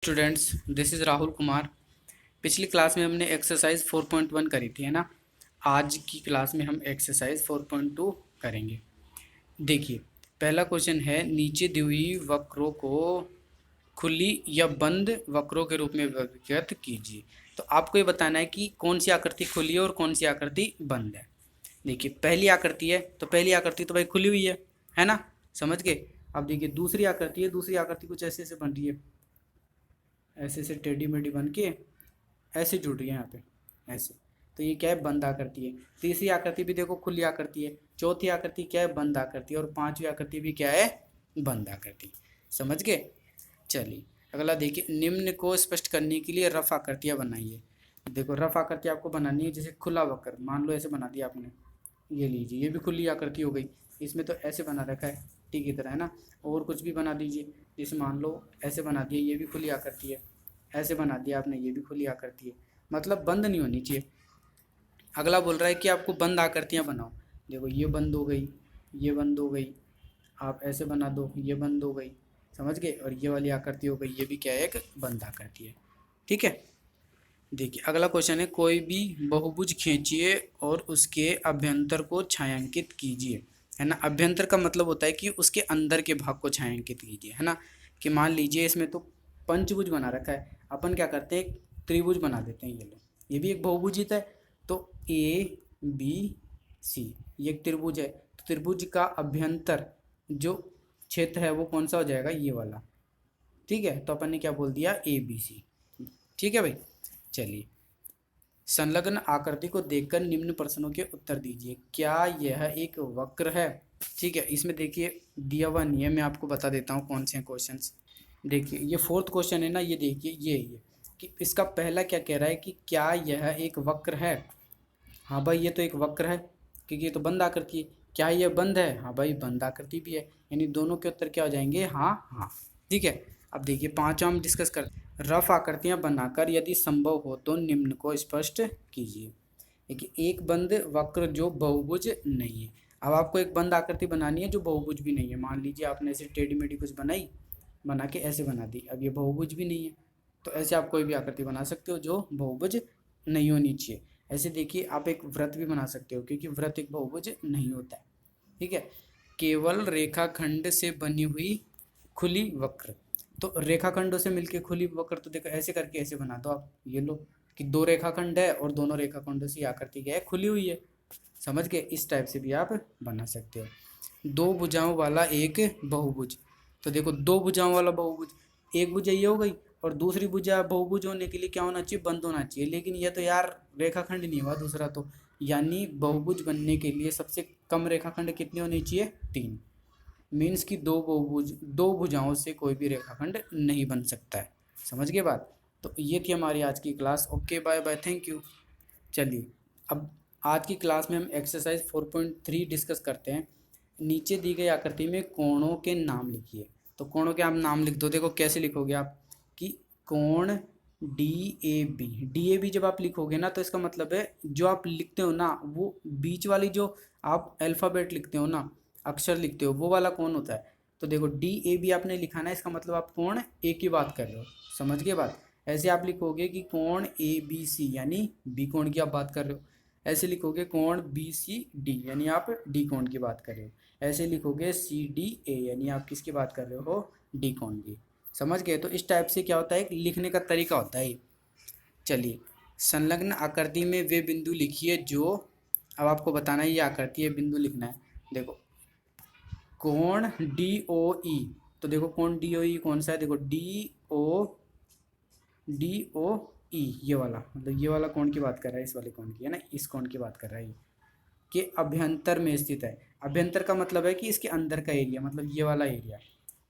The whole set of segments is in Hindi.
Students, this is Rahul Kumar. पिछली क्लास में हमने एक्सरसाइज 4.1 करी थी, है ना। आज की क्लास में हम एक्सरसाइज 4.2 करेंगे। देखिए, पहला क्वेश्चन है, नीचे दी हुई वक्रों को खुली या बंद वक्रों के रूप में व्यक्त कीजिए। तो आपको ये बताना है कि कौन सी आकृति खुली है और कौन सी आकृति बंद है। देखिए, पहली आकृति है तो पहली आकृति तो भाई खुली हुई है ना, समझ गए। अब देखिए दूसरी आकृति है, दूसरी आकृति कुछ ऐसे ऐसे बन रही है, ऐसे ऐसे टेढ़ी मेढ़ी बन के ऐसे जुड़ रही है यहाँ पे, ऐसे। तो ये क्या है, बंद आकृति है। तीसरी आकृति भी देखो खुली आकृति है, चौथी आकृति क्या है, बंद आकृति, और पांचवी आकृति भी क्या है, बंद आकृति। समझ गए। चलिए अगला देखिए, निम्न को स्पष्ट करने के लिए रफ आकृतियाँ बनाइए। देखो रफ आकृति आपको बनानी है, जैसे खुला वक्र मान लो ऐसे बना दिया आपने, ये लीजिए, ये भी खुली आकृति हो गई। इसमें तो ऐसे बना रखा है टी की तरह, है ना। और कुछ भी बना दीजिए, जैसे मान लो ऐसे बना दिया, ये भी खुली आकृति है। ऐसे बना दिया आपने, ये भी खुली आकृति है। मतलब बंद नहीं होनी चाहिए। अगला बोल रहा है कि आपको बंद आकृतियाँ बनाओ। देखो ये बंद हो गई, ये बंद हो गई, आप ऐसे बना दो, ये बंद हो गई, समझ गए। और ये वाली आकृति हो गई, ये भी क्या है, एक बंद आकृति है। ठीक है। देखिए अगला क्वेश्चन है, कोई भी बहुभुज खींचिए और उसके अभ्यंतर को छायांकित कीजिए, है ना। अभ्यंतर का मतलब होता है कि उसके अंदर के भाग को छायांकित कीजिए, है ना। कि मान लीजिए इसमें तो पंचभुज बना रखा है, अपन क्या करते हैं, एक त्रिभुज बना देते हैं। ये लो, ये भी एक बहुभुज है। तो ए बी सी, ये एक त्रिभुज है। तो त्रिभुज का अभ्यंतर जो क्षेत्र है वो कौन सा हो जाएगा, ये वाला। ठीक है, तो अपन ने क्या बोल दिया, ए बी सी। ठीक है भाई। चलिए, संलग्न आकृति को देखकर निम्न प्रश्नों के उत्तर दीजिए। क्या यह एक वक्र है। ठीक है, इसमें देखिए दिया हुआ नियम मैं आपको बता देता हूँ कौन से हैं क्वेश्चंस। देखिए ये फोर्थ क्वेश्चन है ना, ये देखिए ये कि इसका पहला क्या कह रहा है कि क्या यह एक वक्र है। हाँ भाई ये तो एक वक्र है, क्योंकि ये तो बंद आकृति है। क्या यह बंद है, हाँ भाई बंद आकृति भी है। यानी दोनों के उत्तर क्या हो जाएंगे, हाँ हाँ। ठीक है। अब देखिए पांचवा हम डिस्कस कर, रफ आकृतियां बनाकर यदि संभव हो तो निम्न को स्पष्ट कीजिए। देखिए एक बंद वक्र जो बहुभुज नहीं है। अब आपको एक बंद आकृति बनानी है जो बहुभुज भी नहीं है। मान लीजिए आपने ऐसे टेढ़ी मेढ़ी कुछ बनाई, बना के ऐसे बना दी, अब ये बहुभुज भी नहीं है। तो ऐसे आप कोई भी आकृति बना सकते हो जो बहुभुज नहीं होनी चाहिए। ऐसे देखिए आप एक वृत्त भी बना सकते हो, क्योंकि वृत्त एक बहुभुज नहीं होता है। ठीक है। केवल रेखाखंड से बनी हुई खुली वक्र, तो रेखाखंडों से मिलके खुली वक्र, तो देखो ऐसे करके ऐसे बना दो आप। ये लो कि दो रेखाखंड है और दोनों रेखाखंडों से आकृति क्या है, खुली हुई है। समझ गए। इस टाइप से भी आप बना सकते हो। दो भुजाओं वाला एक बहुभुज, तो देखो दो भुजाओं वाला बहुभुज, एक भुजा ये हो गई, और दूसरी भुजा बहुभुज होने के लिए क्या होना चाहिए, बंद होना चाहिए। लेकिन ये तो यार रेखाखंड नहीं हुआ दूसरा तो, यानी बहुभुज बनने के लिए सबसे कम रेखाखंड कितने होने चाहिए, 3। मीन्स कि दो भुजाओं से कोई भी रेखाखंड नहीं बन सकता है। समझ गए बात। तो ये थी हमारी आज की class. Okay bye bye, thank you. चलिए अब आज की क्लास में हम एक्सरसाइज 4.3 डिस्कस करते हैं। नीचे दी गई आकृति में कोणों के नाम लिखिए। तो कोणों के आप नाम लिख दो। देखो कैसे लिखोगे आप, कि कोण डी ए बी जब आप लिखोगे ना, तो इसका मतलब है जो आप लिखते हो ना, वो बीच वाली जो आप अल्फ़ाबेट लिखते हो ना, अक्षर लिखते हो, वो वाला कोण होता है। तो देखो DAB आपने लिखाना है, इसका मतलब आप कोण ए की बात कर रहे हो। समझ गए बात। ऐसे आप लिखोगे कि कोण ABC, यानी बी कोण की आप बात कर रहे हो। ऐसे लिखोगे कोण BCD, यानी आप डी कोण की बात कर रहे हो। ऐसे लिखोगे CDA, यानी आप किसकी बात कर रहे हो, डी कोण की। समझ गए। तो इस टाइप से क्या होता है, एक लिखने का तरीका होता है। चलिए, संलग्न आकृति में वे बिंदु लिखिए जो, अब आपको बताना है ये आकृति है, बिंदु लिखना है। देखो कोण DOE, तो देखो कोण DOE कौन सा है, देखो DOE ये वाला, मतलब ये वाला कोण की बात कर रहा है, इस वाले कोण की, है ना, इस कोण की बात कर रहा है ये, कि अभ्यंतर में स्थित है। अभ्यंतर का मतलब है कि इसके अंदर का एरिया, मतलब ये वाला एरिया।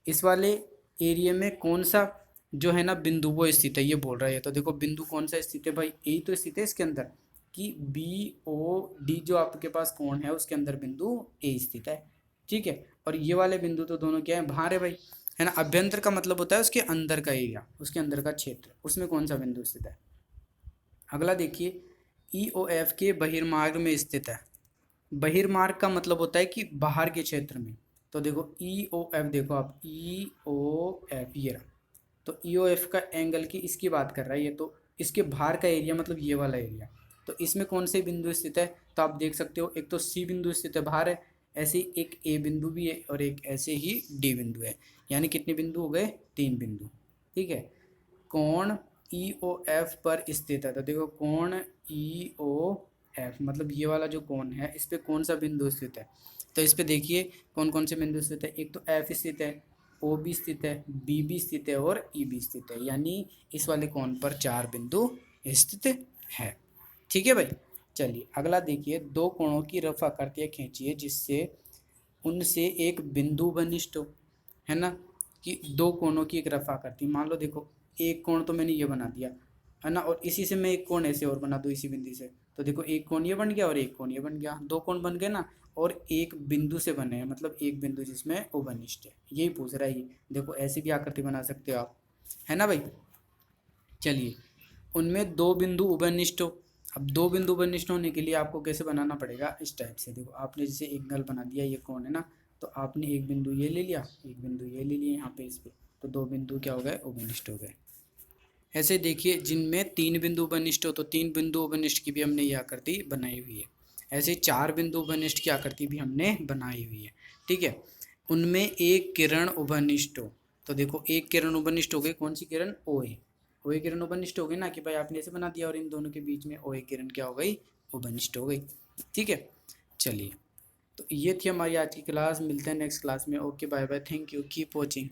इस वाले एरिया में कौन सा जो है ना बिंदु वो स्थित है, ये बोल रहा है। तो देखो बिंदु कौन सा स्थित है भाई, यही तो स्थित है इसके अंदर, कि BOD जो आपके पास कोण है उसके अंदर बिंदु ए स्थित है। ठीक है। और ये वाले बिंदु तो दोनों क्या है, बाहर है भाई, है ना। अभ्यंतर का मतलब होता है उसके अंदर का एरिया, उसके अंदर का क्षेत्र, उसमें कौन सा बिंदु स्थित है। अगला देखिए, EOF के बहिर्मार्ग में स्थित है। बहिर्मार्ग का मतलब होता है कि बाहर के क्षेत्र में। तो देखो EOF, देखो आप EOF ये रहा, तो EOF का एंगल की इसकी बात कर रहा है ये, तो इसके बाहर का एरिया मतलब ये वाला एरिया, तो इसमें कौन से बिंदु स्थित है, तो आप देख सकते हो एक तो C बिंदु स्थित है बाहर है, ऐसे ही एक A बिंदु भी है और एक ऐसे ही D बिंदु है, यानी कितने बिंदु हो गए, 3 बिंदु। ठीक है, कोण EOF पर स्थित है, तो देखो कोण EOF मतलब ये वाला जो कोण है इस पे कौन सा बिंदु स्थित है, तो इस पे देखिए कौन कौन से बिंदु स्थित है, एक तो F स्थित है, O भी स्थित है, B भी स्थित है और E भी स्थित है, यानी इस वाले कोण पर 4 बिंदु स्थित है। ठीक है भाई, चलिए अगला देखिए, दो कोणों की रफ आकृतियाँ खींचिए जिससे उनसे एक बिंदु बनिष्ठ हो, है ना, कि दो कोणों की एक रफ आकृति, मान लो देखो एक कोण तो मैंने ये बना दिया, है ना, और इसी से मैं एक कोण ऐसे और बना दूँ इसी बिंदु से, तो देखो एक कोण ये बन गया और एक कोण ये बन गया, दो कोण बन गए ना, और एक बिंदु से बने हैं, मतलब एक बिंदु जिसमें ओ बनिष्ठ है, यही पूछ रहा है ये। देखो ऐसी भी आकृति बना सकते हो आप, है ना भाई। चलिए, उनमें दो बिंदु उभयनिष्ठ हो, अब दो बिंदु उभयनिष्ठ होने के लिए आपको कैसे बनाना पड़ेगा, इस टाइप से, देखो आपने जैसे एक नल बना दिया, ये कौन है ना, तो आपने एक बिंदु ये ले लिया, एक बिंदु ये ले लिया यहाँ पे इस पे, तो दो बिंदु क्या हो गए, उभयनिष्ठ हो गए। ऐसे देखिए जिनमें तीन बिंदु उभयनिष्ठ हो, तो तीन बिंदु उभयनिष्ठ की भी हमने ये आकृति बनाई हुई है, ऐसे चार बिंदु उभयनिष्ठ की आकृति भी हमने बनाई हुई है। ठीक है, उनमें एक किरण उभयनिष्ठ हो, तो देखो एक किरण उभयनिष्ठ हो गई, कौन सी किरण, OA, OA किरण उभयनिष्ठ हो गई ना, कि भाई आपने ऐसे बना दिया और इन दोनों के बीच में OA किरण क्या हो गई, उभयनिष्ठ हो गई। ठीक है, चलिए तो ये थी हमारी आज की क्लास, मिलते हैं नेक्स्ट क्लास में। Okay bye bye, thank you, keep watching.